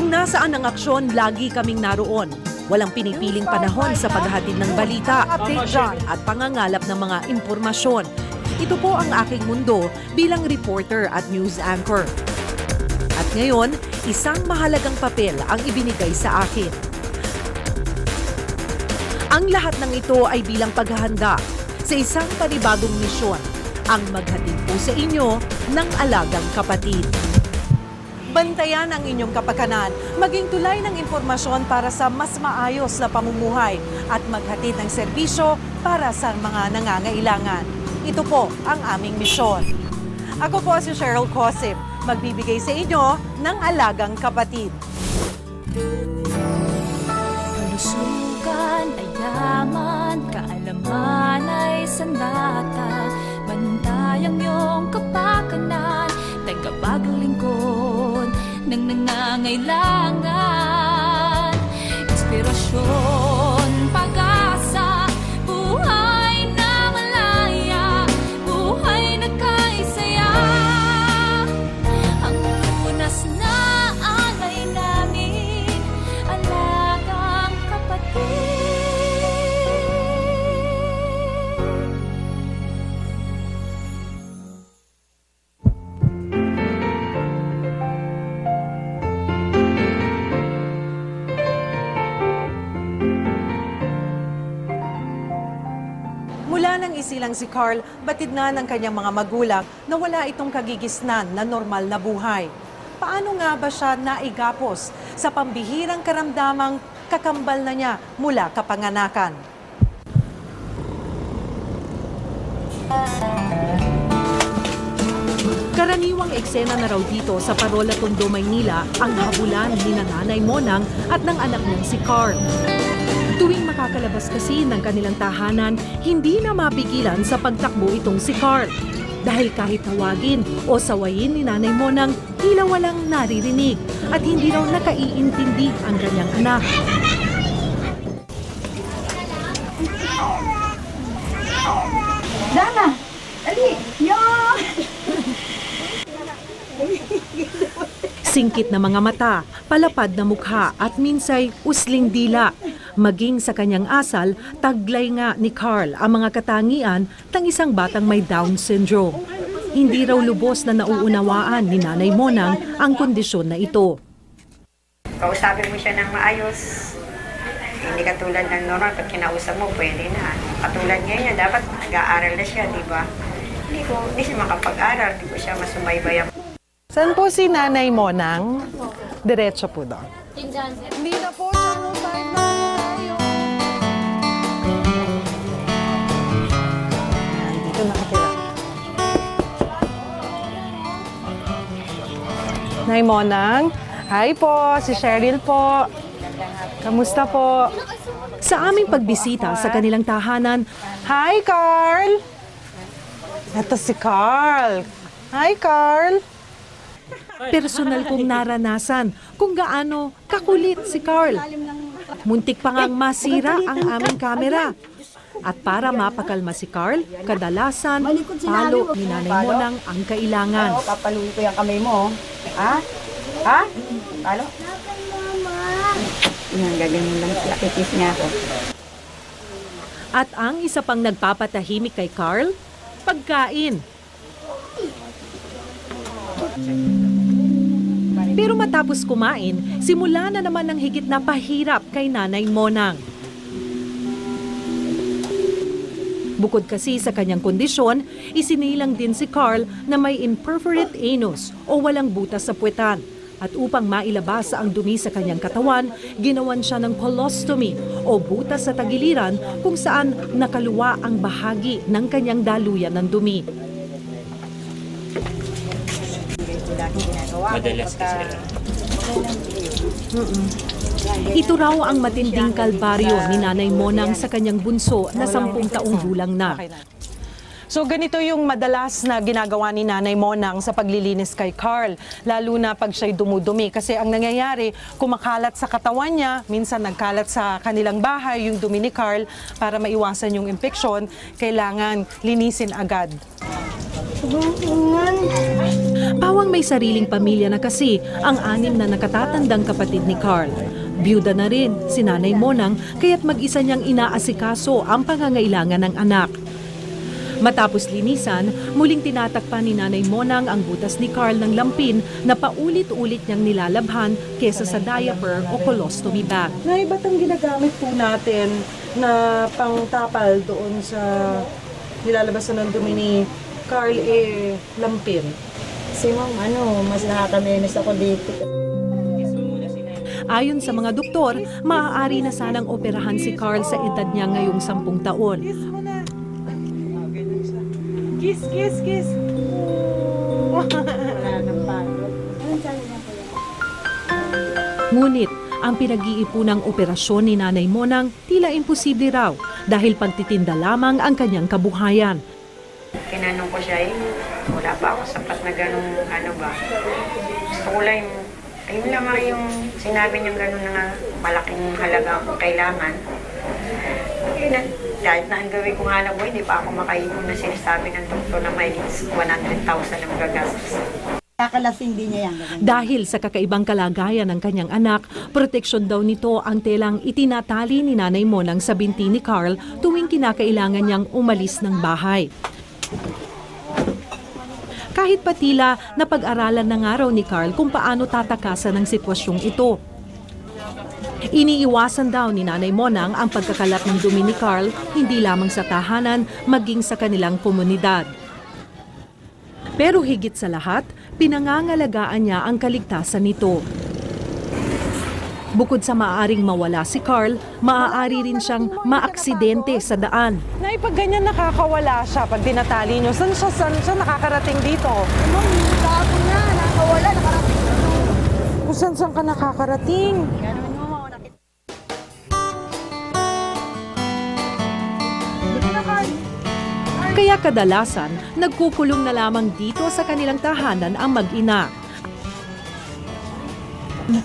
Kung nasaan ang aksyon, lagi kaming naroon. Walang pinipiling panahon sa paghahatid ng balita at pangangalap ng mga impormasyon. Ito po ang aking mundo bilang reporter at news anchor. At ngayon, isang mahalagang papel ang ibinigay sa akin. Ang lahat ng ito ay bilang paghahanda sa isang panibagong misyon, ang maghatid po sa inyo ng alagang kapatid. Bantayan ang inyong kapakanan, maging tulay ng impormasyon para sa mas maayos na pamumuhay at maghatid ng serbisyo para sa mga nangangailangan. Ito po ang aming misyon. Ako po si Cheryl Cosim, magbibigay sa inyo ng alagang kapatid. Kalusugan ay yaman, kaalaman ay sandata, bantay ang iyong kapakanan, tagapaglingkod ng nangangailangan. Inspirasyon, pag-asa, buhay na malaya, buhay na kaisaya. Ang lunas na alay namin, alagang kapatid. Mula nang isilang si Carl, batid na ng kanyang mga magulang na wala itong kagigisnan na normal na buhay. Paano nga ba siya naigapos sa pambihirang karamdamang kakambal na niya mula kapanganakan? Karaniwang eksena na raw dito sa Parola, Tondo, Maynila ang habulan ni Nanay Monang at ng anak niyang si Carl. Tuwing makakalabas kasi ng kanilang tahanan, hindi na mapigilan sa pagtakbo itong si Carl. Dahil kahit tawagin o sawayin ni Nanay Monang, tila walang naririnig at hindi raw nakaiintindi ang kanyang anak. Dana! Ali! Yan! Singkit na mga mata, palapad na mukha at minsay usling dila. Maging sa kanyang asal, taglay nga ni Carl ang mga katangian ng isang batang may Down syndrome. Hindi raw lubos na nauunawaan ni Nanay Monang ang kondisyon na ito. Kausapin mo siya ng maayos. Hindi katulad ng normal, pag kinausap mo, pwede na. Katulad niya, dapat nag-aaral na siya, di ba? Hindi siya makapag-aral, di ba siya masubaybay. Saan po si Nanay Monang? Diretso po doon. Hindi na po siya no time na tayo. Dito nakatira. Nay Monang. Hi po, si Cheryl po. Kamusta po? Sa aming pagbisita sa kanilang tahanan, hi Carl! Ito si Carl. Hi Carl! Personal kong naranasan kung gaano kakulit si Carl. Muntik pa ngang masira ang aming kamera. At para mapakalma si Carl, kadalasan palo ni Nanay Monang ang kailangan. Papaluin ko yung kamay mo. Ha? Ha? Palo? Yan, gaganin lang siya. Kikiss niya ako. At ang isa pang nagpapatahimik kay Carl, pagkain. Pero matapos kumain, simula na naman ang higit na pahirap kay Nanay Monang. Bukod kasi sa kanyang kondisyon, isinilang din si Carl na may imperforate anus o walang butas sa puwetan. At upang mailabas ang dumi sa kanyang katawan, ginawan siya ng colostomy o butas sa tagiliran kung saan nakaluwa ang bahagi ng kanyang daluyan ng dumi. Madalas kasi. Ito raw ang matinding kalbaryo ni Nanay Monang sa kanyang bunso na 10 taong gulang na. So ganito yung madalas na ginagawa ni Nanay Monang sa paglilinis kay Carl, lalo na pag siya'y dumudumi. Kasi ang nangyayari, kumakalat sa katawan niya, minsan nagkalat sa kanilang bahay yung dumi ni Carl. Para maiwasan yung impeksyon, kailangan linisin agad. Pawang may sariling pamilya na kasi ang 6 na nakatatandang kapatid ni Carl. Byuda na rin si Nanay Monang kaya't mag-isa niyang inaasikaso ang pangangailangan ng anak. Matapos linisan, muling tinatakpan ni Nanay Monang ang butas ni Carl ng lampin na paulit-ulit niyang nilalabhan kesa sa diaper o colostomy bag. Nay, ba't ang ginagamit po natin na pangtapal doon sa nilalabasan ng dumi ni Carl lampin? Kasi ma'am, mas nakakaminis ako dito. Ayon sa mga doktor, maaari na sanang operahan si Carl sa edad niya ngayong 10 taon. Kiss, kiss, kiss. Wala nang pagod. Ngunit ang pinag-iipunang operasyon ni Nanay Monang tila imposible raw dahil pagtitinda lamang ang kanyang kabuhayan. Tinanong ko siya, wala pa ako sapat na ganun, gusto ko lang ayun lamang yung sinabi niyang ganun na malaking halaga akong kailangan. Kahit na ang gawin ko nga na hindi pa ako makaipon na sinasabi ng doktor na may 100,000 na magagastos. Kakalasing din niya yan. Dahil sa kakaibang kalagayan ng kanyang anak, proteksyon daw nito ang telang itinatali ni Nanay Monang sa binti ni Carl tuwing kinakailangan niyang umalis ng bahay. Kahit pa tila napag-aralan na nga raw ni Carl kung paano tatakasan ang sitwasyong ito. Iniiwasan daw ni Nanay Monang ang pagkakalat ng dumi ni Carl hindi lamang sa tahanan, maging sa kanilang komunidad. Pero higit sa lahat, pinangangalagaan niya ang kaligtasan nito. Bukod sa maaaring mawala si Carl, maaari rin siyang maaksidente sa daan. Nay, pag ganyan nakakawala siya, pag dinatali niyo, saan siya nakakarating dito? Tapos na, nakawala, nakarating. Kung saan ka nakakarating? Kaya kadalasan, nagkukulong na lamang dito sa kanilang tahanan ang mag-ina.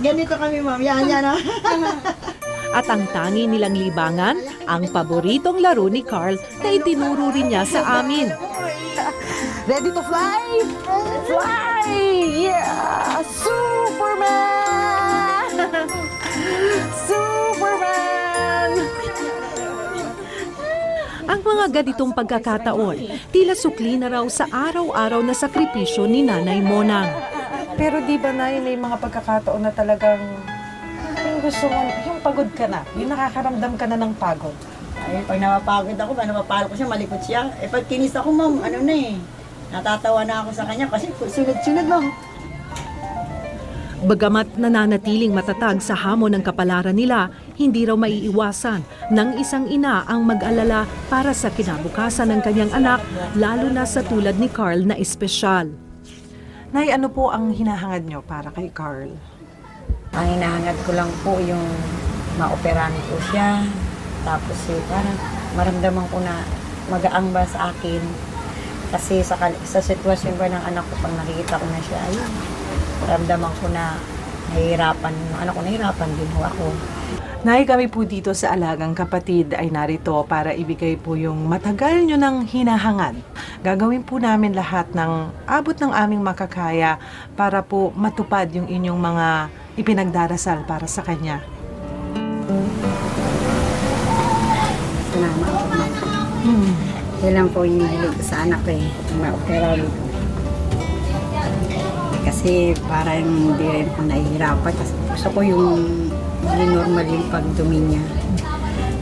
Ganito kami, ma'am. Yan na. At ang tangi nilang libangan, ang paboritong laro ni Carl na itinuro rin niya sa amin. Ready to fly? Fly! Yeah! Superman! Superman! Ang mga ganitong pagkakataon, tila sukli na raw sa araw-araw na sakripisyo ni Nanay Monang. Pero di ba na may mga pagkakataon na talagang yung gusto mo, yung pagod ka na, yung nakakaramdam ka na ng pagod. Ay, pag napapagod ako, napapalo ko siya, malikot siya. Pag kinis ako, ma'am, natatawa na ako sa kanya kasi sunod-sunod, ma'am. Bagamat nananatiling matatag sa hamon ng kapalaran nila, hindi raw maiiwasan ng isang ina ang mag-alala para sa kinabukasan ng kanyang anak, lalo na sa tulad ni Carl na espesyal. Nay, ano po ang hinahangad nyo para kay Carl? Ang hinahangad ko lang po yung maoperahan ko siya. Tapos parang maramdaman ko na magaang ba sa akin. Kasi sa sitwasyon ba ng anak ko, pag nakikita ko na siya, ayun, maramdaman ko na nahihirapan. Yung anak ko nahihirapan din ho ako. Nay, kami po dito sa Alagang Kapatid ay narito para ibigay po yung matagal nyo ng hinahangad. Gagawin po namin lahat ng abot ng aming makakaya para po matupad yung inyong mga ipinagdarasal para sa kanya. Salamat po, ma'am. Yan lang po yung hilig ko sa anak ko ma-opera dito. Kasi parang hindi rin ako nahihirapan kasi gusto ko yung normal yung pagdumi niya.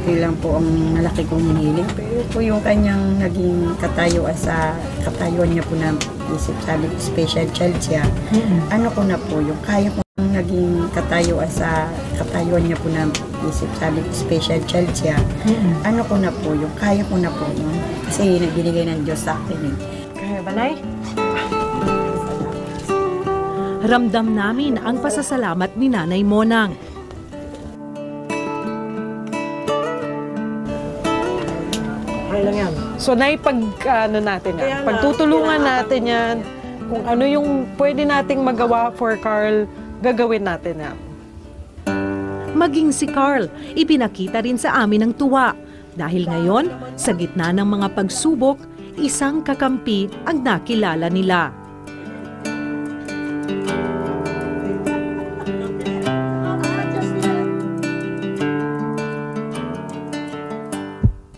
Yun lang po ang nalaki kong hiniling. Pero po yung kanyang naging katayuan sa katayuan niya po na isip, sabi ko, special child siya. Ano ko na po yung kaya ko naging katayuan sa katayuan niya po na isip, sabi ko, special child siya. Ano ko na po yung kaya ko na po. Kasi binigay ng Diyos sa akin eh. Kaya ba, Nay? Ramdam namin ang pasasalamat ni Nanay Monang. Okay lang yan. So, Nay, natin yan. Pagtutulungan natin yan. Kung ano yung pwede nating magawa for Carl, gagawin natin yan. Maging si Carl, ipinakita rin sa amin ang tuwa. Dahil ngayon, sa gitna ng mga pagsubok, isang kakampi ang nakilala nila.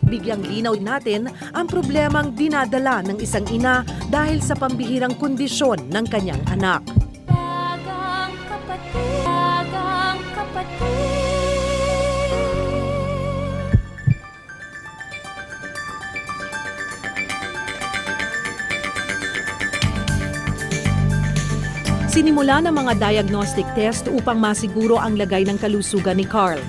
Bigyang linaw natin ang problemang dinadala ng isang ina dahil sa pambihirang kondisyon ng kanyang anak. Dagang kapatid, dagang kapatid. Sinimula ng mga diagnostic test upang masiguro ang lagay ng kalusugan ni Carl.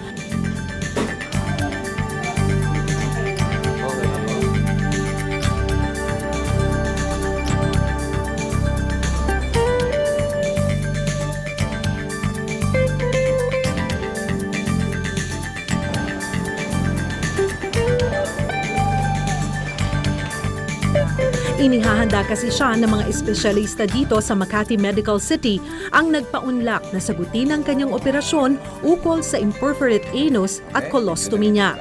Inihahanda kasi siya ng mga espesyalista dito sa Makati Medical City ang nagpaunlak na sagutin ang kanyang operasyon ukol sa imperforate anus at colostomy niya.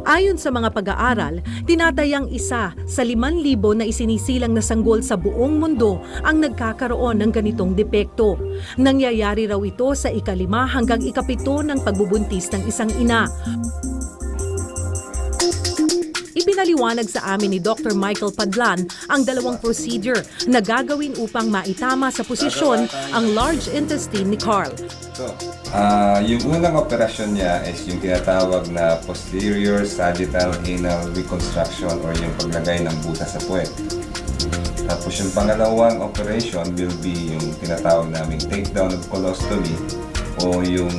Ayon sa mga pag-aaral, tinatayang isa sa 5,000 na isinisilang na sanggol sa buong mundo ang nagkakaroon ng ganitong depekto. Nangyayari raw ito sa ika-5 hanggang ika-7 ng pagbubuntis ng isang ina. Ipinaliwanag sa amin ni Dr. Michael Padlan ang 2 procedure na gagawin upang maitama sa posisyon ang large intestine ni Carl. Yung unang operasyon niya is yung tinatawag na posterior sagittal anal reconstruction or yung paglagay ng butas sa puwet. Tapos yung pangalawang operation will be yung tinatawag naming takedown of colostomy o yung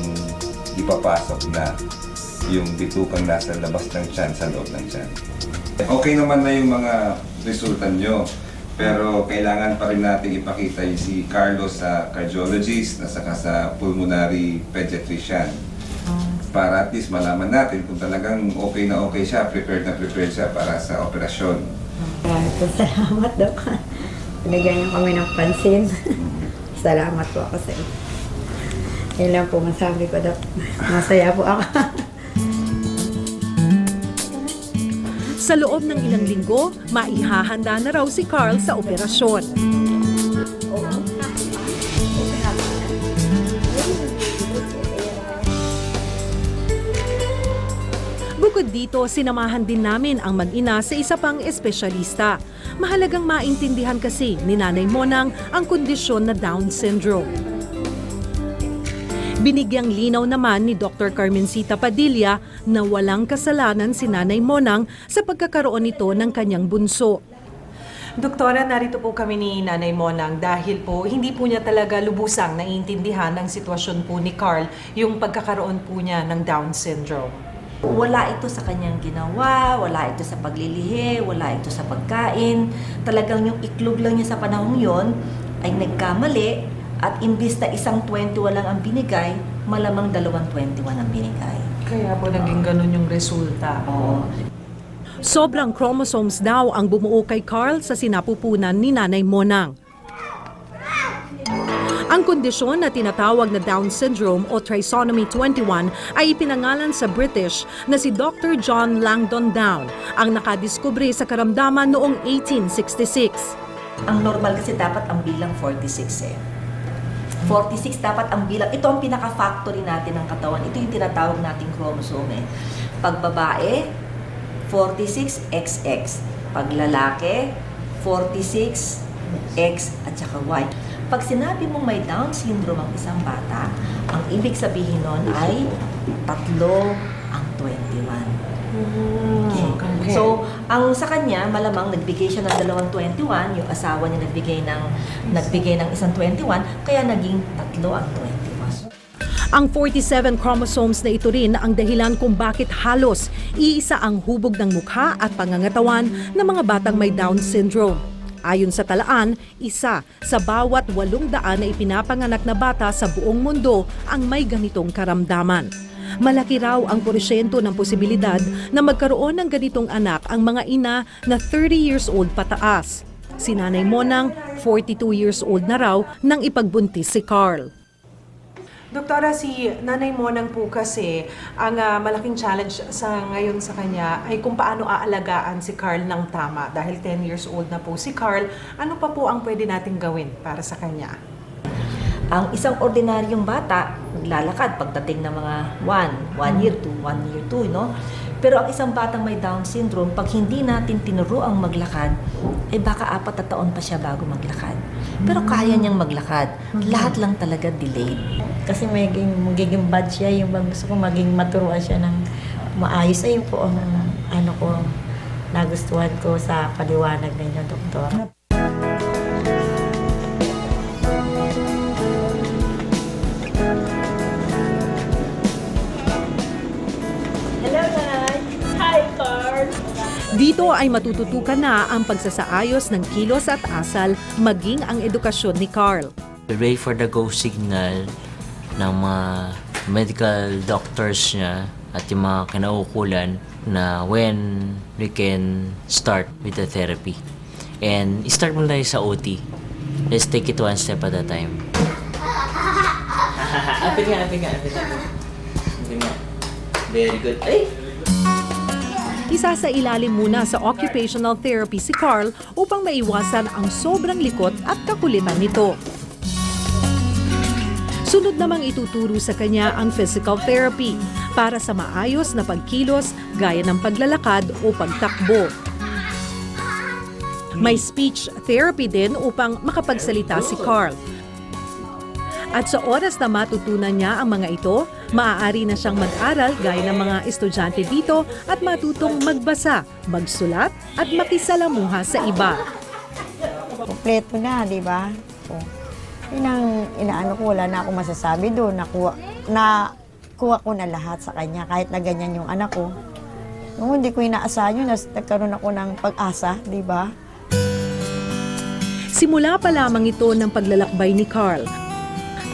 ipapasok na yung bitukang nasa labas ng tiyan sa loob ng tiyan. Okay naman na yung mga resulta nyo, pero kailangan pa rin natin ipakita yung si Carlos sa cardiologist at saka sa pulmonary pediatrician para at least malaman natin kung talagang okay na okay siya, prepared na prepared siya para sa operasyon. Maraming po salamat, Dok. Binigyan niyo kami ng pansin. Salamat po ako sa inyo. Yan lang po masabi ko, Dok. Masaya po ako. Sa loob ng ilang linggo, maihahanda na raw si Carl sa operasyon. Bukod dito, sinamahan din namin ang mag-ina sa isa pang espesyalista. Mahalagang maintindihan kasi ni Nanay Monang ang kondisyon na Down syndrome. Binigyang linaw naman ni Dr. Carmencita Padilla na walang kasalanan si Nanay Monang sa pagkakaroon nito ng kanyang bunso. Doktora, narito po kami ni Nanay Monang dahil po hindi po niya talaga lubusang naiintindihan ang sitwasyon po ni Carl, yung pagkakaroon po niya ng Down syndrome. Wala ito sa kanyang ginawa, wala ito sa paglilihi, wala ito sa pagkain. Talagang yung iklog lang niya sa panahong yon ay nagkamali. At imbis na isang 21 lang ang binigay, malamang 221 ang binigay. Kaya po naging ganun yung resulta. Sobrang chromosomes daw ang bumuo kay Carl sa sinapupunan ni Nanay Monang. Ang kondisyon na tinatawag na Down syndrome o trisomy 21 ay ipinangalan sa British na si Dr. John Langdon Down ang nakadiskubre sa karamdaman noong 1866. Ang normal kasi dapat ang bilang 46 eh. 46 dapat ang bilang. Ito ang pinaka-factory natin ng katawan. Ito yung tinatawag nating chromosome eh. Pag babae, 46XX. Pag lalaki, 46X at saka Y. Pag sinabi mong may Down syndrome ang isang bata, ang ibig sabihin nun ay 3 ang 21. Okay. So, ang sa kanya, malamang nagbigay siya ng 221, yung asawa niya nagbigay ng isang 21, kaya naging 3 ang 21. Ang 47 chromosomes na ito rin ang dahilan kung bakit halos iisa ang hubog ng mukha at pangangatawan ng mga batang may Down syndrome. Ayon sa talaan, isa sa bawat 800 na ipinapanganak na bata sa buong mundo ang may ganitong karamdaman. Malaki raw ang porsyento ng posibilidad na magkaroon ng ganitong anak ang mga ina na 30 years old pataas. Si Nanay Monang, 42 years old na raw nang ipagbuntis si Carl. Doktora, si Nanay Monang po kasi, ang malaking challenge ngayon sa kanya ay kung paano aalagaan si Carl ng tama. Dahil 10 years old na po si Carl, ano pa po ang pwede nating gawin para sa kanya? Ang isang ordinaryong bata, naglalakad pagdating ng mga 1 year to 1 year 2, no? Pero ang isang batang may Down syndrome, pag hindi natin tinuro ang maglakad, ay baka 4 na taon pa siya bago maglakad. Pero kaya niyang maglakad. Lahat lang talaga delayed. Kasi magiging bad siya, yung gusto ko maging maturuan siya ng maayos. Ayun po ang nagustuhan ko sa paliwanag ninyo, Doktor. Dito ay matututukan na ang pagsasaayos ng kilos at asal maging ang edukasyon ni Carl. Wait for the go signal ng mga medical doctors niya at yung mga kinaukulan na when we can start with the therapy. And start mo na sa OT. Let's take it one step at a time. Apit nga. Very good. Ay! Isa sa ilalim muna sa occupational therapy si Carl upang maiwasan ang sobrang likot at kakulitan nito. Sunod namang ituturo sa kanya ang physical therapy para sa maayos na pagkilos gaya ng paglalakad o pagtakbo. May speech therapy din upang makapagsalita si Carl. At sa oras na matutunan niya ang mga ito, maaari na siyang mag-aral gaya ng mga estudyante dito at matutong magbasa, magsulat at makisalamuha sa iba. Kompleto na, di ba? So, yun ang inaano ko, wala na akong masasabi doon. Nakuha ko na lahat sa kanya, kahit na ganyan yung anak ko. Noong hindi ko inaasahan yun, nagkaroon ako ng pag-asa, di ba? Simula pa lamang ito ng paglalakbay ni Carl.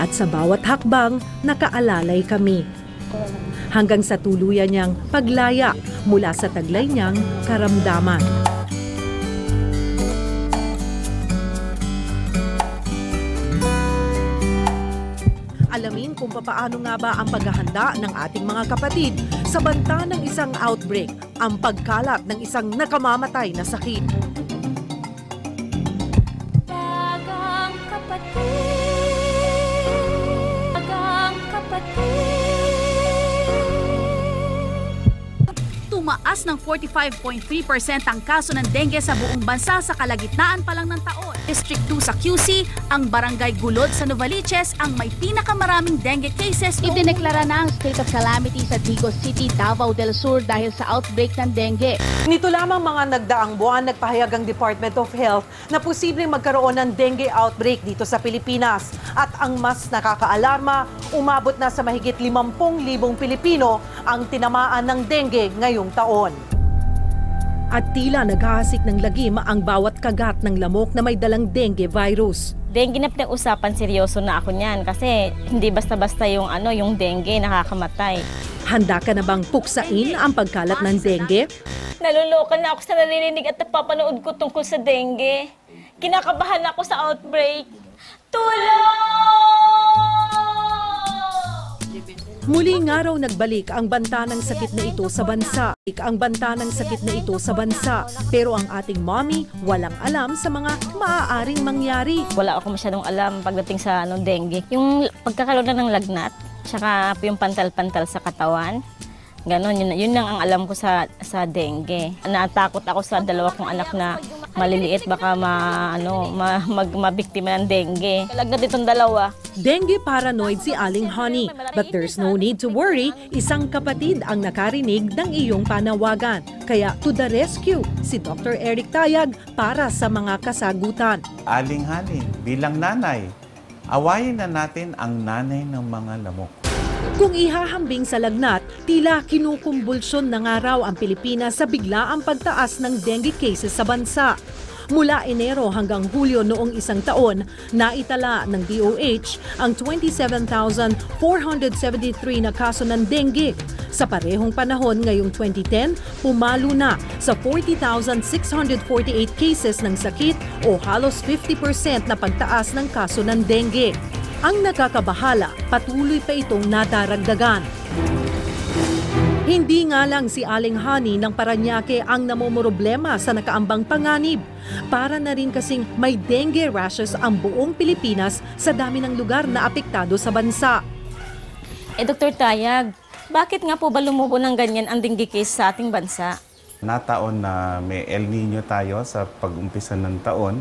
At sa bawat hakbang, nakaalalay kami. Hanggang sa tuluyan niyang paglaya mula sa taglay niyang karamdaman. Alamin kung papaano nga ba ang paghahanda ng ating mga kapatid sa banta ng isang outbreak, ang pagkalat ng isang nakamamatay na sakit. Dagang kapatid. Tumaas ng 45.3% ang kaso ng dengue sa buong bansa sa kalagitnaan pa lang ng taon. District 2 sa QC, ang Barangay Gulod sa Novaliches ang may pinakamaraming dengue cases. Idineklara na ang state of calamity sa Digos City, Davao del Sur dahil sa outbreak ng dengue. Nito lamang mga nagdaang buwan, nagpahayag ang Department of Health na posibleng magkaroon ng dengue outbreak dito sa Pilipinas. At ang mas nakakaalarma, umabot na sa mahigit 50,000 Pilipino ang tinamaan ng dengue ngayong taon. At tila naghahasik ng lagim ang bawat kagat ng lamok na may dalang dengue virus. Dengue na pinag-usapan, seryoso na ako niyan kasi hindi basta-basta yung dengue nakakamatay. Handa ka na bang puksain ang pagkalat ng dengue? Nalulokan na ako sa naririnig at napapanood ko tungkol sa dengue. Kinakabahan ako sa outbreak. Tulong! Muli nga raw nagbalik ang banta ng sakit na ito sa bansa. Pero ang ating mommy walang alam sa mga maaaring mangyari. Wala ako masyadong alam pagdating sa dengue. Yung pagkakaroon na ng lagnat, tsaka yung pantal-pantal sa katawan. Ganon, yun lang ang alam ko sa dengue. Natakot ako sa 2 kong anak na maliliit, baka mabiktima ng dengue. Lagnat itong 2. Dengue paranoid si Aling Honey. But there's no need to worry, isang kapatid ang nakarinig ng iyong panawagan. Kaya to the rescue, si Dr. Eric Tayag para sa mga kasagutan. Aling Honey, bilang nanay, awayin na natin ang nanay ng mga lamok. Kung ihahambing sa lagnat, tila kinukumbulsyon na nga raw ang Pilipinas sa biglaang pagtaas ng dengue cases sa bansa. Mula Enero hanggang Hulyo noong isang taon, naitala ng DOH ang 27,473 na kaso ng dengue. Sa parehong panahon ngayong 2010, pumalo na sa 40,648 cases ng sakit o halos 50% na pagtaas ng kaso ng dengue. Ang nakakabahala, patuloy pa itong nadaragdagan. Hindi nga lang si Aling Honey ng Parañaque ang namomroblema sa nakaambang panganib. Para na rin kasing may dengue rashes ang buong Pilipinas sa dami ng lugar na apektado sa bansa. Dr. Tayag, bakit nga po ba lumubo ng ganyan ang dengue case sa ating bansa? Nataon na may El Nino tayo sa pag-umpisa ng taon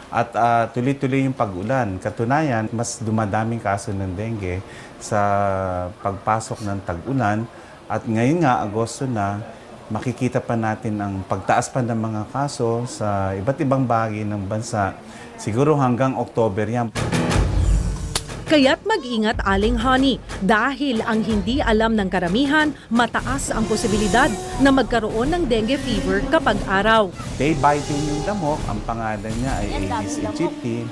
at tuloy-tuloy yung pag-ulan. Katunayan, mas dumadaming kaso ng dengue sa pagpasok ng tag-ulan. At ngayon nga, Agosto na, makikita pa natin ang pagtaas pa ng mga kaso sa iba't ibang bahagi ng bansa. Siguro hanggang October yan. Kaya't mag-ingat, Aling Honey, dahil ang hindi alam ng karamihan, mataas ang posibilidad na magkaroon ng dengue fever kapag araw. Day biting yung lamok, ang pangalan niya ay Aedes aegypti.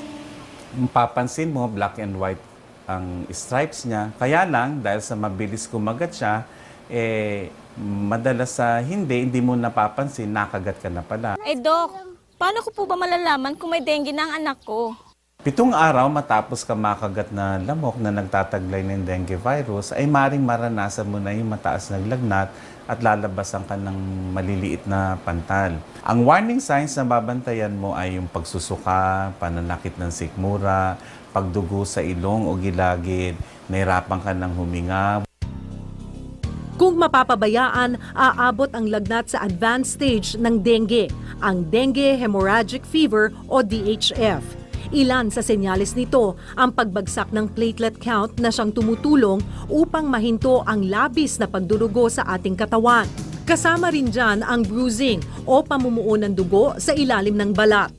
Mapapansin mo, black and white ang stripes niya. Kaya lang, dahil sa mabilis kumagat siya, madalas sa hindi mo napapansin, nakagat ka na pala. Doc, paano ko po ba malalaman kung may dengue na ang anak ko? 7 araw matapos ka makagat na lamok na nagtataglay ng dengue virus, ay maring maranasan mo na yung mataas na lagnat at lalabasan ka ng maliliit na pantal. Ang warning signs na babantayan mo ay yung pagsusuka, pananakit ng sikmura, pagdugo sa ilong o gilagid, nahirapan ka ng huminga. Kung mapapabayaan, aabot ang lagnat sa advanced stage ng dengue, ang dengue hemorrhagic fever o DHF. Ilan sa senyales nito ang pagbagsak ng platelet count na siyang tumutulong upang mahinto ang labis na pagdurugo sa ating katawan. Kasama rin dyan ang bruising o pamumuo ng dugo sa ilalim ng balat.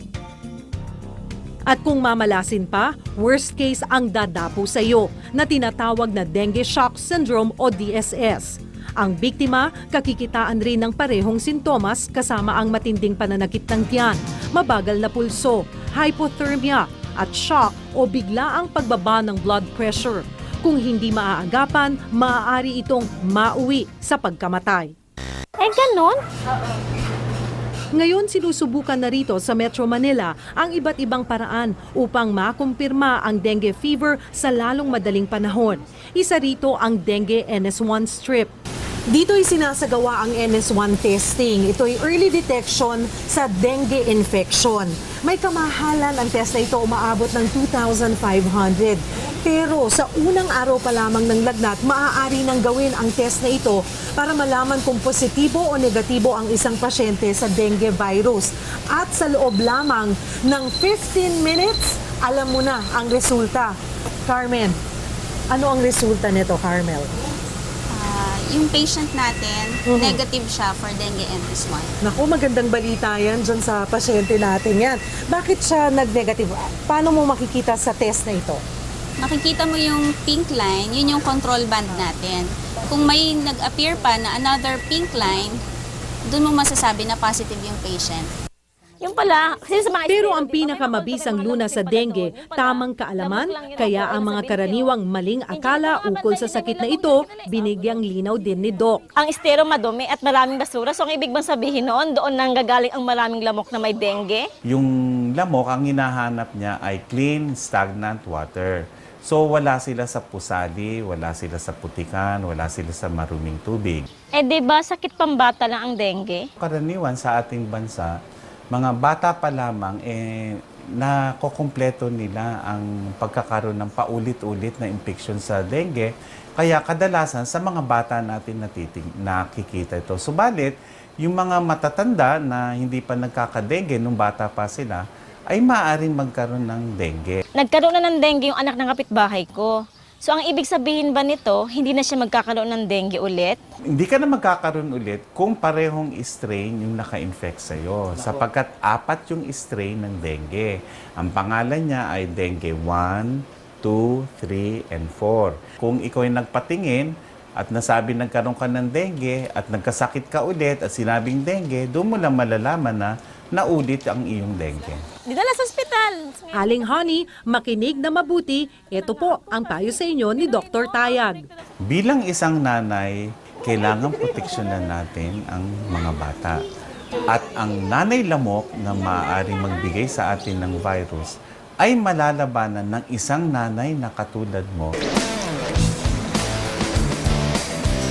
At kung mamalasin pa, worst case ang dadapo sa iyo na tinatawag na dengue shock syndrome o DSS. Ang biktima, kakikitaan rin ng parehong sintomas kasama ang matinding pananakit ng tiyan, mabagal na pulso, hypothermia at shock o biglaang pagbaba ng blood pressure. Kung hindi maaagapan, maaari itong mauwi sa pagkamatay. Ganon? Ngayon sinusubukan na rito sa Metro Manila ang iba't ibang paraan upang makumpirma ang dengue fever sa lalong madaling panahon. Isa rito ang dengue NS1 strip. Dito'y sinasagawa ang NS1 testing. Ito'y early detection sa dengue infection. May kamahalan ang test na ito, umaabot ng 2,500. Pero sa unang araw pa lamang ng lagnat, maaari nang gawin ang test na ito para malaman kung positibo o negatibo ang isang pasyente sa dengue virus. At sa loob lamang ng 15 minutes, alam mo na ang resulta. Carmen, ano ang resulta nito, Carmel? Yung patient natin, negative siya for dengue NS1. Naku, magandang balita yan dyan sa pasyente natin yan. Bakit siya nag-negative? Paano mo makikita sa test na ito? Makikita mo yung pink line, yun yung control band natin. Kung may nag-appear pa na another pink line, dun mo masasabi na positive yung patient. Yung pala, kasi sa mga Pero ang pinakamabisang lunas sa dengue, tamang kaalaman, kaya ang mga karaniwang maling akala ukol sa sakit na ito, binigyang linaw din ni Doc. Ang estero madumi at maraming basura. So ang ibig bang sabihin noon, doon nanggagaling ang maraming lamok na may dengue? Yung lamok, ang hinahanap niya ay clean, stagnant water. So wala sila sa pusali, wala sila sa putikan, wala sila sa maruming tubig. Diba sakit pambata lang ang dengue? Karaniwan sa ating bansa, mga bata pa lamang, nakokompleto nila ang pagkakaroon ng paulit-ulit na infection sa dengue. Kaya kadalasan sa mga bata natin nakikita ito. Subalit, yung mga matatanda na hindi pa nagkakadengue nung bata pa sila, ay maaaring magkaroon ng dengue. Nagkaroon na ng dengue yung anak ng kapitbahay ko. So ang ibig sabihin ba nito, hindi na siya magkakaroon ng dengue ulit? Hindi ka na magkakaroon ulit kung parehong strain yung naka-infect sa'yo. Sapagkat 4 yung strain ng dengue. Ang pangalan niya ay dengue 1, 2, 3, and 4. Kung ikaw ay nagpatingin at nasabi nagkaroon ka ng dengue at nagkasakit ka ulit at sinabing dengue, doon mo lang malalaman na naulit ang iyong dengue. Dinala sa ospital. Aling Honey, makinig na mabuti. Ito po ang payo sa inyo ni Dr. Tayag. Bilang isang nanay, kailangan proteksyonan natin ang mga bata. At ang nanay lamok na maaaring magbigay sa atin ng virus ay malalabanan ng isang nanay na katulad mo.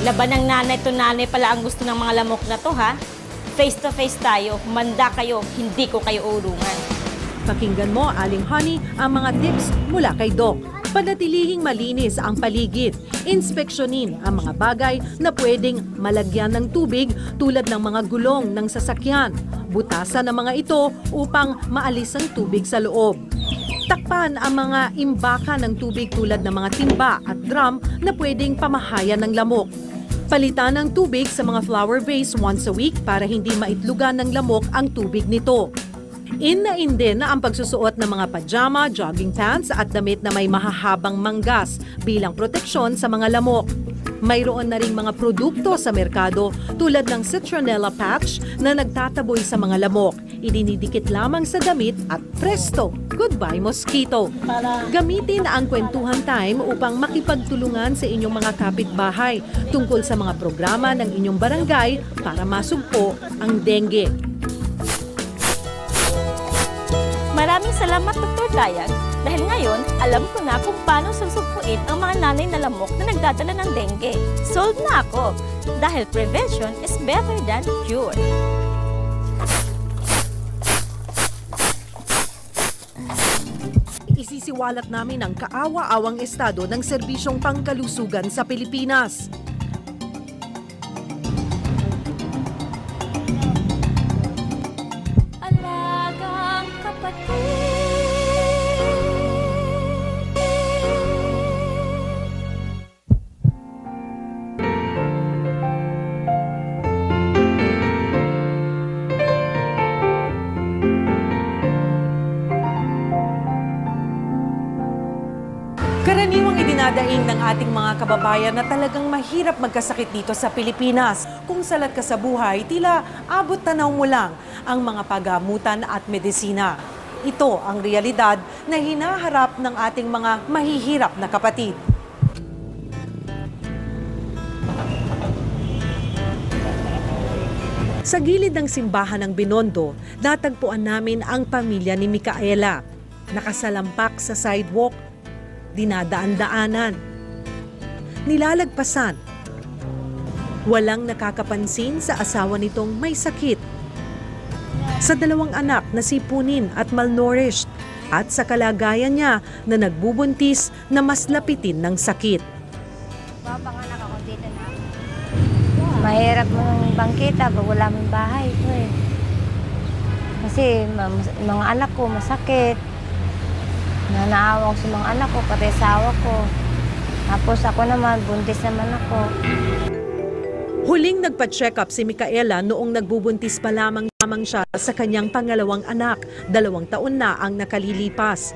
Laban ng nanay to nanay pala ang gusto ng mga lamok na to, ha? Face to face tayo, manda kayo, hindi ko kayo urungan. Pakinggan mo, Aling Honey, ang mga tips mula kay Doc. Panatilihing malinis ang paligid. Inspeksyonin ang mga bagay na pwedeng malagyan ng tubig tulad ng mga gulong ng sasakyan. Butasan ang mga ito upang maalis ang tubig sa loob. Takpan ang mga imbaka ng tubig tulad ng mga timba at drum na pwedeng pamahayan ng lamok. Palitan ng tubig sa mga flower vase once a week para hindi maitlugan ng lamok ang tubig nito. In din na ang pagsusuot ng mga pajama, jogging pants at damit na may mahahabang manggas bilang proteksyon sa mga lamok. Mayroon na ring mga produkto sa merkado tulad ng citronella patch na nagtataboy sa mga lamok. Idinidikit lamang sa damit at presto, goodbye mosquito. Gamitin ang kwentuhan time upang makipagtulungan sa inyong mga kapitbahay tungkol sa mga programa ng inyong barangay para masugpo ang dengue. Maraming salamat, Dr. Dayag. Dahil ngayon, alam ko na kung paano susugpuin ang mga nanay na lamok na nagdadala ng dengue. Sold na ako! Dahil prevention is better than cure. Isisiwalat namin ang kaawa-awang estado ng serbisyong pangkalusugan sa Pilipinas. Alagang kapatid. Karaniwang idinadaing ng ating mga kababayan na talagang mahirap magkasakit dito sa Pilipinas. Kung salat ka sa buhay, tila abot tanaw mo lang ang mga pagamutan at medisina. Ito ang realidad na hinaharap ng ating mga mahihirap na kapatid. Sa gilid ng simbahan ng Binondo, natagpuan namin ang pamilya ni Micaela. Nakasalampak sa sidewalk, dinadaan-daanan, nilalagpasan. Walang nakakapansin sa asawa nitong may sakit. Sa dalawang anak na sipunin at malnourished at sa kalagayan niya na nagbubuntis na mas lapitin ng sakit. Papanganak ako dito na. Mahirap mo ng bangkita pag wala mong bahay ito eh. Kasi mga anak ko masakit. Nanaawa ko sa mga anak ko, pati asawa ko. Tapos ako naman, buntis naman ako. Huling nagpa-check up si Micaela noong nagbubuntis pa lamang siya sa kanyang pangalawang anak. 2 taon na ang nakalilipas.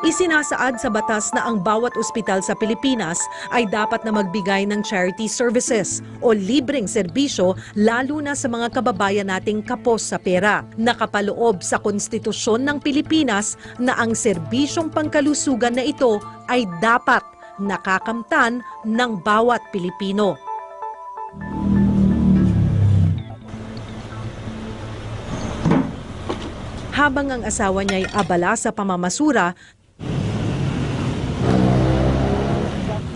Isinasaad sa batas na ang bawat ospital sa Pilipinas ay dapat na magbigay ng charity services o libreng serbisyo lalo na sa mga kababayan nating kapos sa pera. Nakapaloob sa konstitusyon ng Pilipinas na ang serbisyong pangkalusugan na ito ay dapat nakakamtan ng bawat Pilipino. Habang ang asawa niya ay abala sa pamamasura,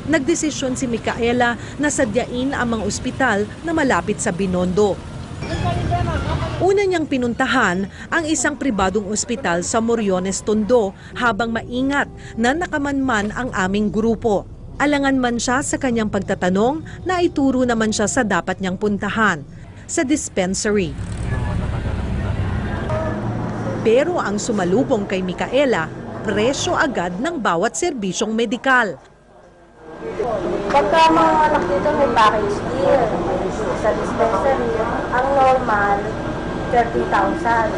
nagdesisyon si Micaela na sadyain ang mga ospital na malapit sa Binondo. Una niyang pinuntahan ang isang pribadong ospital sa Moriones, Tondo habang maingat na nakamanman ang aming grupo. Alangan man siya sa kanyang pagtatanong, naituro naman siya sa dapat niyang puntahan, sa dispensary. Pero ang sumalubong kay Micaela, presyo agad ng bawat serbisyong medikal. Pagka mga anak dito may package deal. Sa dispensary, ang normal, 30,000.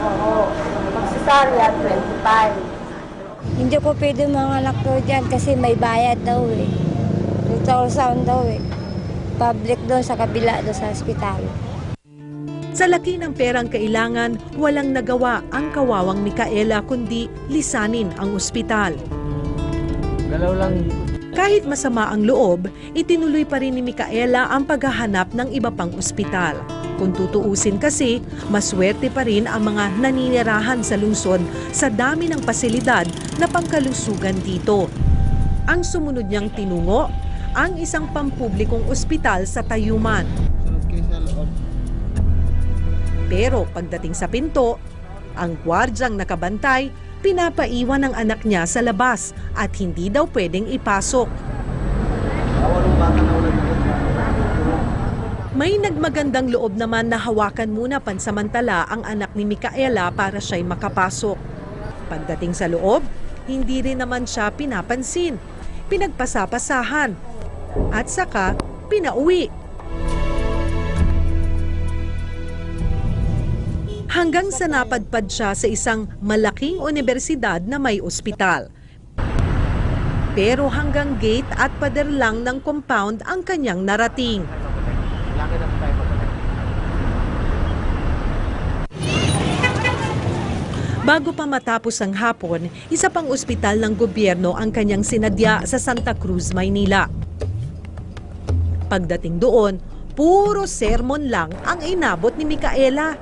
Oo. Magsasarya, 25. Hindi ko pwede mga anak ko dyan kasi may bayad daw eh. 2,000 daw eh. Public doon sa kabila doon sa ospital. Sa laki ng perang kailangan, walang nagawa ang kawawang Micaela kundi lisanin ang ospital. Kahit masama ang loob, itinuloy pa rin ni Micaela ang paghahanap ng iba pang ospital. Kung tutuusin kasi, maswerte pa rin ang mga naninirahan sa lungsod sa dami ng pasilidad na pangkalusugan dito. Ang sumunod niyang tinungo, ang isang pampublikong ospital sa Tayuman. Pero pagdating sa pinto, ang gwardyang nakabantay, pinapaiwan ang anak niya sa labas at hindi daw pwedeng ipasok. May nagmagandang loob naman na hawakan muna pansamantala ang anak ni Micaela para siya'y makapasok. Pagdating sa loob, hindi rin naman siya pinapansin. Pinagpasapasahan at saka pinauwi. Hanggang sa napadpad siya sa isang malaking universidad na may ospital. Pero hanggang gate at pader lang ng compound ang kanyang narating. Bago pa matapos ang hapon, isa pang ospital ng gobyerno ang kanyang sinadya sa Santa Cruz, Maynila. Pagdating doon, puro sermon lang ang inabot ni Micaela.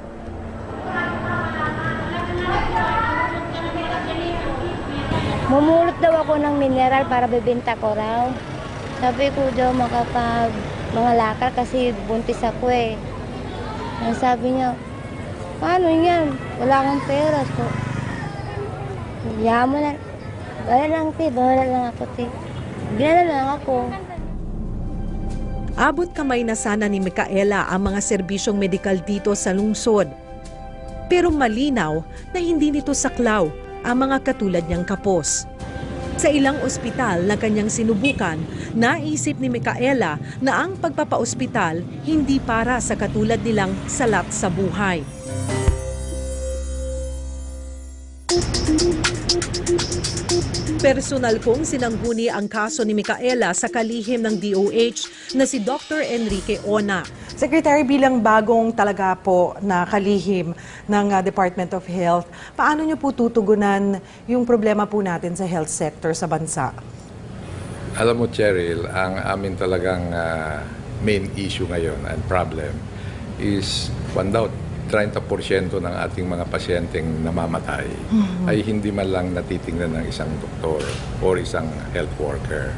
Mumulot daw ako ng mineral para bibenta ko raw. Sabi ko daw mga lakal kasi buntis ako eh. Sabi niya, paano yan? Wala kang pera. So, yaman na. Wala lang ako, te. Bigla na lang ako. Abot kamay na sana ni Micaela ang mga serbisyong medikal dito sa lungsod. Pero malinaw na hindi nito saklaw ang mga katulad niyang kapos. Sa ilang ospital na kanyang sinubukan, naisip ni Micaela na ang pagpapaospital hindi para sa katulad nilang salat sa buhay. Personal kong sinangguni ang kaso ni Micaela sa kalihim ng DOH na si Dr. Enrique Ona. Secretary, bilang bagong talaga po na kalihim ng Department of Health, paano niyo po tutugunan yung problema po natin sa health sector sa bansa? Alam mo, Cheryl, ang amin talagang main issue ngayon and problem is one doubt. 30% ng ating mga pasyenteng namamatay ay hindi man lang natitingnan ng isang doktor o isang health worker.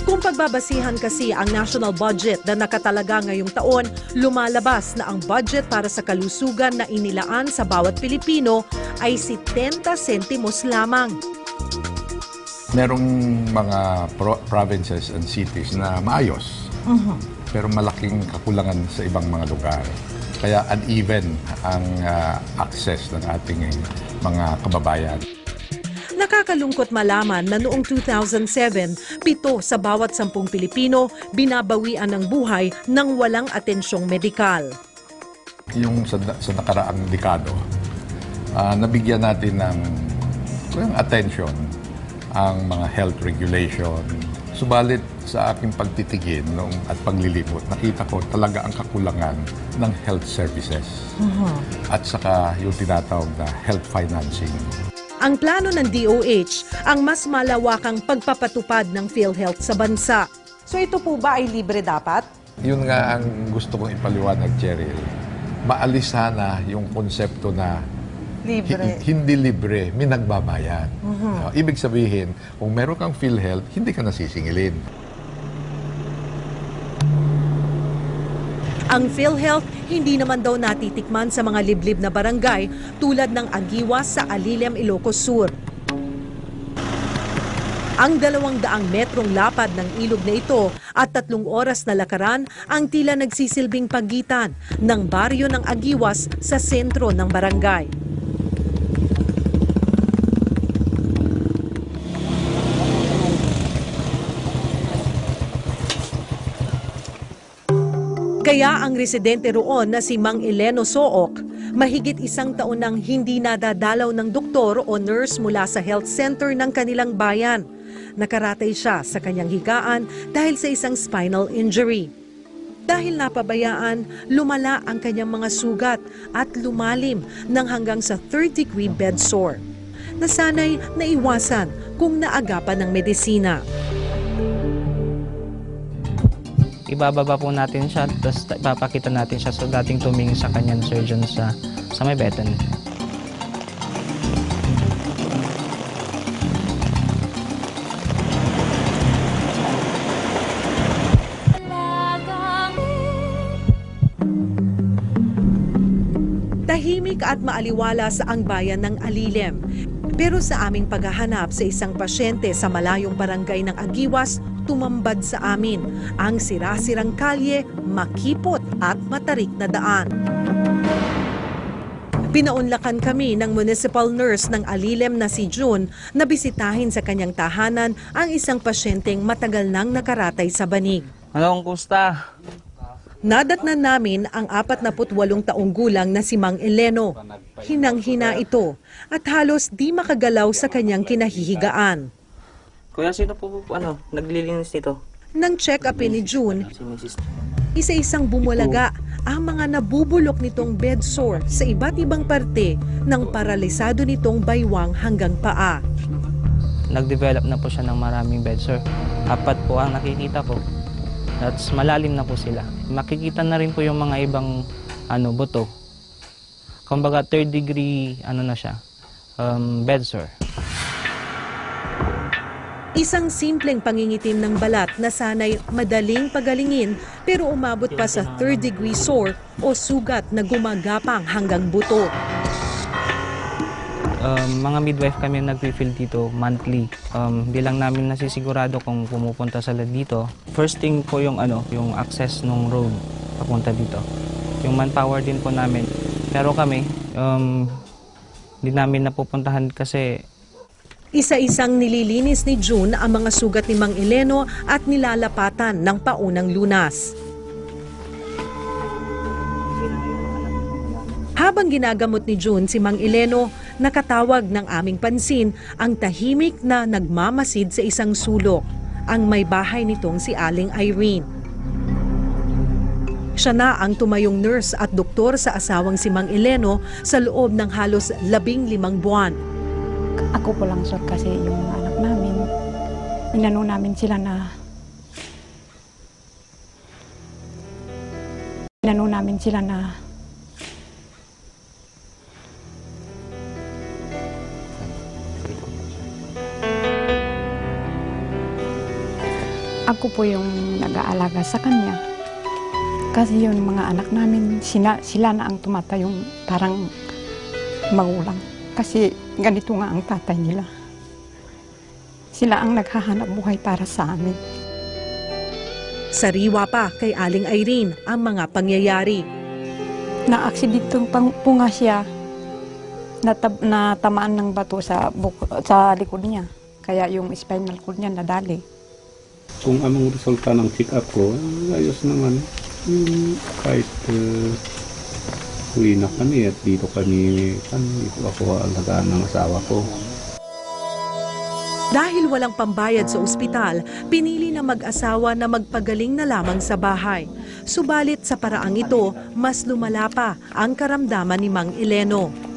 Kung pagbabasihan kasi ang national budget na nakatalaga ngayong taon, lumalabas na ang budget para sa kalusugan na inilaan sa bawat Pilipino ay 70 sentimos lamang. Merong mga provinces and cities na maayos, pero malaking kakulangan sa ibang mga lugar. Kaya uneven ang access ng ating mga kababayan. Nakakalungkot malaman na noong 2007, 7 sa bawat 10 Pilipino binabawian ng buhay ng walang atensyong medikal. Yung sa nakaraang dekado, nabigyan natin ng attention ang mga health regulation. Subalit sa aking pagtitigin at paglilibot, nakita ko talaga ang kakulangan ng health services at saka yung tinatawag na health financing. Ang plano ng DOH ang mas malawakang pagpapatupad ng PhilHealth sa bansa. So ito po ba ay libre dapat? Yun nga ang gusto kong ipaliwanag, Cheryl. Maalis sana yung konsepto na libre. Hindi libre, may nagbabayad. Ibig sabihin, kung meron kang PhilHealth, hindi ka nasisingilin. Ang PhilHealth hindi naman daw natitikman sa mga liblib na barangay tulad ng Agiwas sa Alilem, Ilocos Sur. Ang 200 metrong lapad ng ilog na ito at 3 oras na lakaran ang tila nagsisilbing pagitan ng baryo ng Agiwas sa sentro ng barangay. Kaya ang residente roon na si Mang Eleno Sook, mahigit 1 taon nang hindi nadadalaw ng doktor o nurse mula sa health center ng kanilang bayan. Nakaratay siya sa kanyang higaan dahil sa isang spinal injury. Dahil napabayaan, lumala ang kanyang mga sugat at lumalim ng hanggang sa 3rd-degree bed sore. Na sana'y naiwasan kung naagapan ng medisina. Ibababa po natin siya, tapos ipapakita natin siya sa dating tumingin sa kanyang surgeon sa may Bethany. Tahimik at maaliwalas ang bayan ng Alilem. Pero sa aming paghahanap sa isang pasyente sa malayong barangay ng Agiwas, tumambad sa amin ang sira-sirang kalye, makipot at matarik na daan. Pinaunlakan kami ng municipal nurse ng Alilem na si June na bisitahin sa kanyang tahanan ang isang pasyenteng matagal nang nakaratay sa banig. Ano, kumusta? Nadatnan namin ang 48 taong gulang na si Mang Eleno. Hinang-hina ito at halos di makagalaw sa kanyang kinahihigaan. Kuya, sino po naglilinis nito? Nang check-upin ni June, isa-isang bumulaga ang mga nabubulok nitong bed sore sa iba't ibang parte ng paralisado nitong baywang hanggang paa. Nag-develop na po siya ng maraming bed sore. 4 po ang nakikita ko. At malalim na po sila. Makikita na rin po yung mga ibang buto. Kumbaga 3rd degree na siya, bed sore. Isang simpleng pangingitim ng balat na sanay madaling pagalingin pero umabot pa sa 3rd degree sore o sugat na gumagapang hanggang buto. Mga midwife kami nag-refill dito monthly. Di lang namin nasisigurado kung pumupunta sila dito. First thing po yung access ng road papunta dito. Yung manpower din po namin. Pero kami, di namin napupuntahan kasi isa-isang nililinis ni June ang mga sugat ni Mang Eleno at nilalapatan ng paunang lunas. Habang ginagamot ni June si Mang Eleno, nakatawag ng aming pansin ang tahimik na nagmamasid sa isang sulok, ang may bahay nitong si Aling Irene. Siya na ang tumayong nurse at doktor sa asawang si Mang Eleno sa loob ng halos 15 buwan. Ako po lang sir kasi yung anak namin, inano namin sila na ako po yung nag-aalaga sa kanya. Kasi yung mga anak namin, sila na ang tumatayong parang magulang. Kasi ganito nga ang tatay nila. Sila ang naghahanap buhay para sa amin. Sariwa pa kay Aling Irene ang mga pangyayari. Na-aksidentong po nga siya, natamaan ng bato sa likod niya. Kaya yung spinal cord niya nadali. Kung anong resulta ng check-up ko, ayos naman. Kahit uwi na kami at dito ako alagaan ng asawa ko. Dahil walang pambayad sa ospital, pinili na mag-asawa na magpagaling na lamang sa bahay. Subalit sa paraang ito, mas lumala pa ang karamdaman ni Mang Eleno.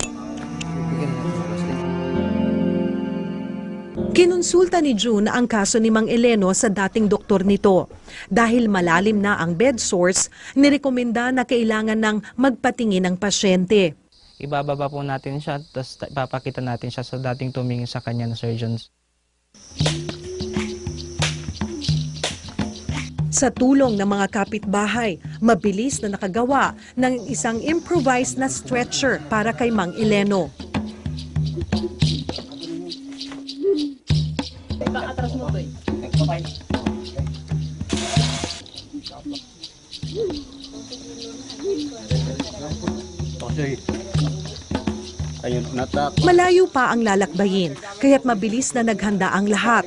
Kinonsulta ni June ang kaso ni Mang Eleno sa dating doktor nito. Dahil malalim na ang bed sores, nirekomenda na kailangan ng magpatingin ng pasyente. Ibababa po natin siya, tapos ipapakita natin siya sa dating tumingin sa kanyang surgeons. Sa tulong ng mga kapitbahay, mabilis na nakagawa ng isang improvised na stretcher para kay Mang Eleno. Atras mo to eh. Malayo pa ang lalakbayin, kaya't mabilis na naghanda ang lahat.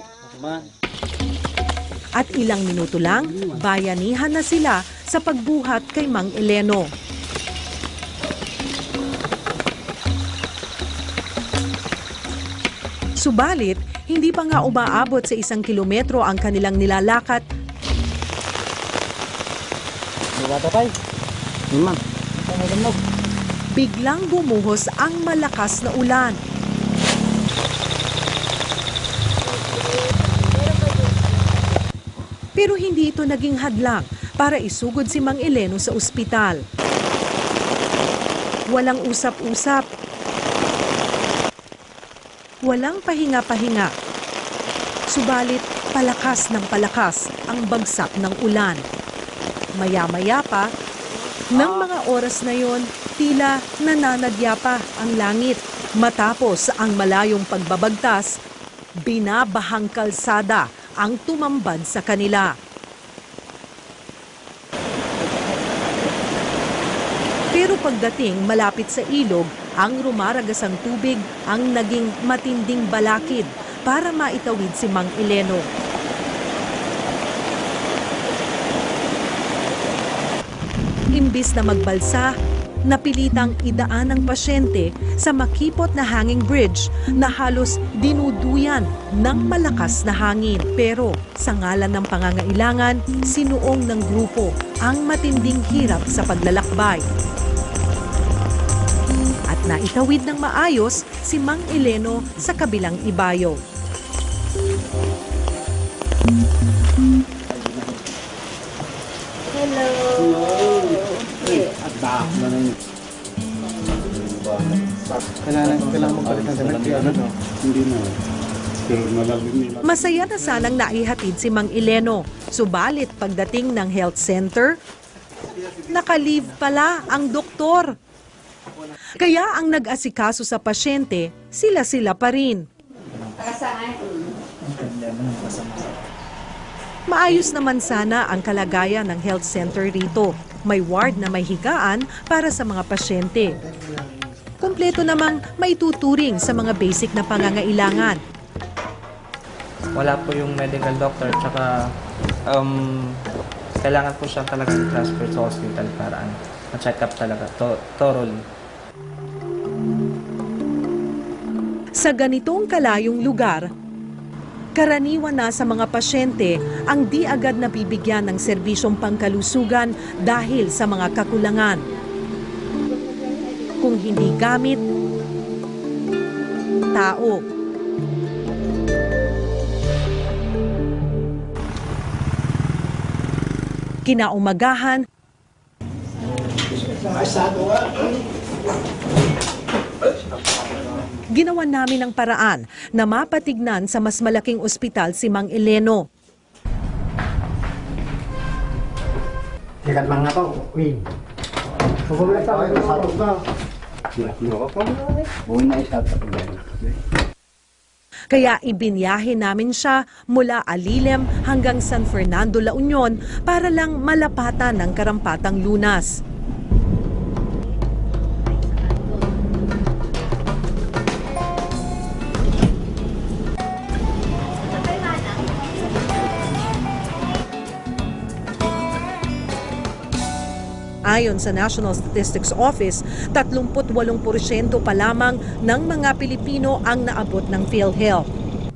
At ilang minuto lang, bayanihan na sila sa pagbuhat kay Mang Eleno. Subalit, hindi pa nga umaabot sa 1 kilometro ang kanilang nilalakad. Biglang bumuhos ang malakas na ulan. Pero hindi ito naging hadlang para isugod si Mang Eleno sa ospital. Walang usap-usap. Walang pahinga-pahinga. Subalit, palakas ng palakas ang bagsak ng ulan. Maya-maya pa, ng mga oras na yon, tila nananadya pa ang langit. Matapos ang malayong pagbabagtas, binabahang kalsada ang tumambad sa kanila. Pero pagdating malapit sa ilog, ang rumaragasang tubig ang naging matinding balakid para maitawid si Mang Eleno. Imbis na magbalsa, napilitang idaan ng pasyente sa makipot na hanging bridge na halos dinuduyan ng malakas na hangin. Pero sa ngalan ng pangangailangan, sinuong ng grupo ang matinding hirap sa paglalakbay. At naitawid ng maayos si Mang Eleno sa kabilang ibayo. Hello. Kailangan magpalit ng damit. Hindi na. Masaya na sanang naihatid si Mang Eleno. Subalit pagdating ng health center, naka-leave pala ang doktor. Kaya ang nag-asikaso sa pasyente, sila-sila pa rin. Maayos naman sana ang kalagayan ng health center rito. May ward na may higaan para sa mga pasyente. Kompleto namang maituturing sa mga basic na pangangailangan. Wala po yung medical doctor, tsaka kailangan po siya talaga i-transfer sa hospital para ma-check up talaga, thoroughly. Sa ganitong kalayong lugar, karaniwan na sa mga pasyente ang di agad nabibigyan ng serbisyong pangkalusugan dahil sa mga kakulangan. Kung hindi gamit, tao. Kinaumagahan, ginawa namin ang paraan na mapatignan sa mas malaking ospital si Mang Eleno. Kaya ibinyahe namin siya mula Alilem hanggang San Fernando, La Union para lang malapatan ng karampatang lunas. Ayon sa National Statistics Office, 38% pa lamang ng mga Pilipino ang naabot ng PhilHealth.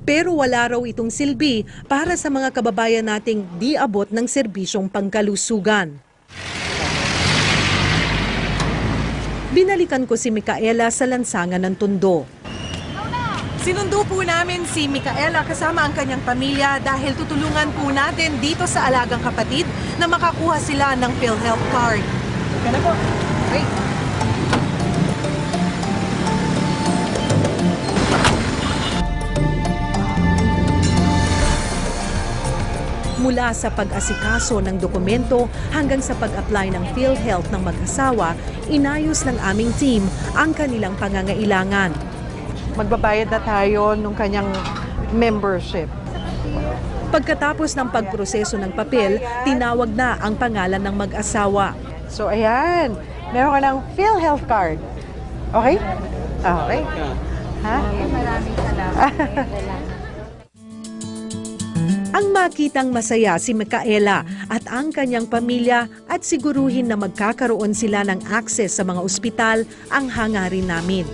Pero wala raw itong silbi para sa mga kababayan nating di abot ng serbisyong pangkalusugan. Binalikan ko si Micaela sa lansangan ng Tondo. Sinundo po namin si Micaela kasama ang kanyang pamilya dahil tutulungan po natin dito sa Alagang Kapatid na makakuha sila ng PhilHealth card. Kaya po. Wait. Mula sa pag-asikaso ng dokumento hanggang sa pag-apply ng PhilHealth ng mag-asawa, inayos ng aming team ang kanilang pangangailangan. Magbabayad na tayo ng kanyang membership. Pagkatapos ng pagproseso ng papel, tinawag na ang pangalan ng mag-asawa. So ayan, meron ka ng PhilHealth card. Okay? Okay. Ha? Maraming salamat. Ang makitang masaya si Micaela at ang kanyang pamilya at siguruhin na magkakaroon sila ng access sa mga ospital ang hangarin namin.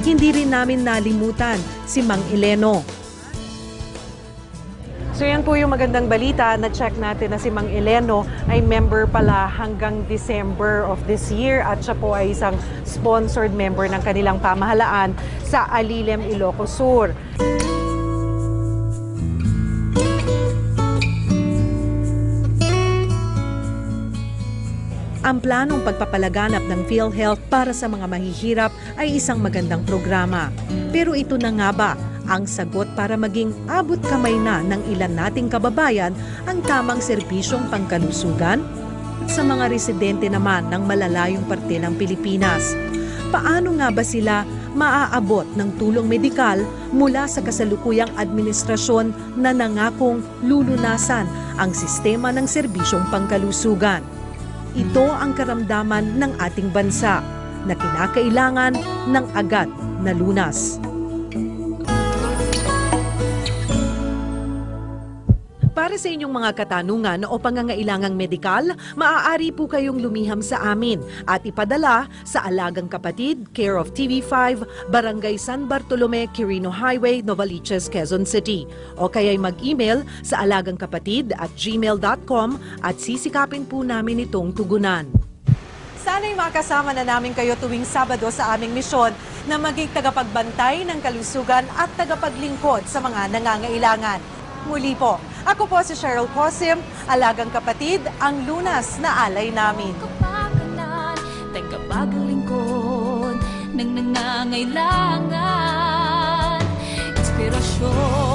Hindi rin namin nalimutan si Mang Eleno. So yan po yung magandang balita. Na-check natin na si Mang Eleno ay member pala hanggang December of this year at siya po ay isang sponsored member ng kanilang pamahalaan sa Alilem, Ilocos Sur. Ang planong pagpapalaganap ng PhilHealth para sa mga mahihirap ay isang magandang programa. Pero ito na nga ba ang sagot para maging abot kamay na ng ilan nating kababayan ang tamang serbisyong pangkalusugan? Sa mga residente naman ng malalayong parte ng Pilipinas, paano nga ba sila maaabot ng tulong medikal mula sa kasalukuyang administrasyon na nangakong lulunasan ang sistema ng serbisyong pangkalusugan? Ito ang karamdaman ng ating bansa na kinakailangan ng agad na lunas. Para sa inyong mga katanungan o pangangailangang medikal, maaari po kayong lumiham sa amin at ipadala sa Alagang Kapatid, care of TV5, Barangay San Bartolome, Quirino Highway, Novaliches, Quezon City. O kaya'y mag-email sa alagankapatid@gmail.com at sisikapin po namin itong tugunan. Sana'y makasama na namin kayo tuwing Sabado sa aming misyon na maging tagapagbantay ng kalusugan at tagapaglingkod sa mga nangangailangan. Muli po, ako po si Cheryl Cosim, Alagang Kapatid, ang lunas na alay namin. Tagabagang lingkod ng nangangailangan, inspirasyon.